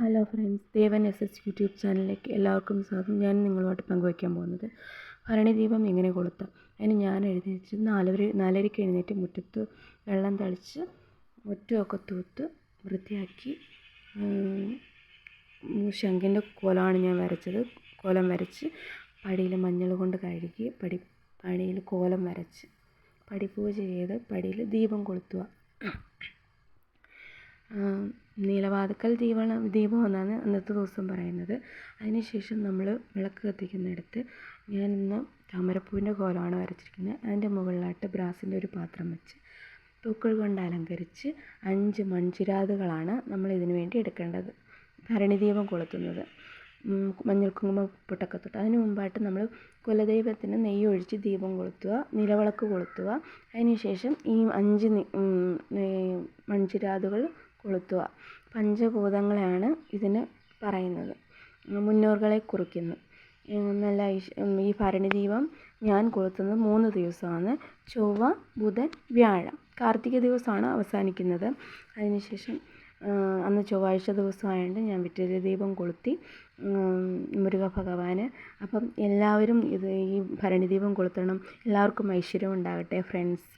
Hello friends, ദേവൻ S S YouTube ചാനലിലേക്ക് എല്ലാവർക്കും സ്വാഗതം. ഞാൻ നിങ്ങളുമായിട്ട് പങ്കുവയ്ക്കാൻ പോകുന്നത് ഭരണി ദീപം എങ്ങനെ കൊളുത്താം. അതിന് ഞാൻ എഴുതി വെച്ചത് 4:30 എഴുന്നേറ്റ് മുറ്റത്ത് വെള്ളം തളിച്ച് മുറ്റമൊക്കെ തൂത്ത് വൃത്തിയാക്കി ശംഖിൻ്റെ കോലമാണ് ഞാൻ വരച്ചത്. കോലം വരച്ച് പടിയിൽ മഞ്ഞൾ കൊണ്ട് കഴുകി പടിയിൽ കോലം വരച്ച് പടിപൂജ ചെയ്ത് പടിയിൽ ദീപം കൊളുത്തുക. നീലവാതുക്കൽ ദീപം എന്നാണ് അന്നത്തെ ദിവസം പറയുന്നത്. അതിനുശേഷം നമ്മൾ വിളക്ക് കത്തിക്കുന്നിടത്ത് ഞാനിന്ന് താമരപ്പൂവിൻ്റെ കോലമാണ് വരച്ചിരിക്കുന്നത്. അതിൻ്റെ മുകളിലായിട്ട് ബ്രാസിൻ്റെ ഒരു പാത്രം വെച്ച് പൂക്കൾ കൊണ്ട് അലങ്കരിച്ച് 5 മൺചിരാതുകളാണ് നമ്മൾ ഇതിനു വേണ്ടി എടുക്കേണ്ടത്. ഭരണിദീപം കൊളുത്തുന്നത് മഞ്ഞൾ കുങ്കുമ പൊട്ടൊക്കെ തൊട്ട് അതിന് മുമ്പായിട്ട് നമ്മൾ കുലദൈവത്തിന് നെയ്യ് ഒഴിച്ച് ദീപം കൊളുത്തുക, നിലവിളക്ക് കൊളുത്തുക. അതിനുശേഷം ഈ 5 മൺചിരാതുകൾ കൊളുത്തുക. പഞ്ചഭൂതങ്ങളെയാണ് ഇതിന് പറയുന്നത്. മുന്നോർകളെ കുറിക്കുന്നു. നല്ല ഈ ഭരണിദീപം ഞാൻ കൊളുത്തുന്നത് 3 ദിവസമാണ്. ചൊവ്വ, ബുധൻ, വ്യാഴം. കാർത്തിക ദിവസമാണ് അവസാനിക്കുന്നത്. അതിനുശേഷം അന്ന് ചൊവ്വാഴ്ച ദിവസമായതുകൊണ്ട് ഞാൻ വെറ്റില ദീപം കൊളുത്തി മുരുക ഭഗവാന്. അപ്പം എല്ലാവരും ഈ ഭരണിദീപം കൊളുത്തണം. എല്ലാവർക്കും ഐശ്വര്യം ഉണ്ടാകട്ടെ ഫ്രണ്ട്സ്.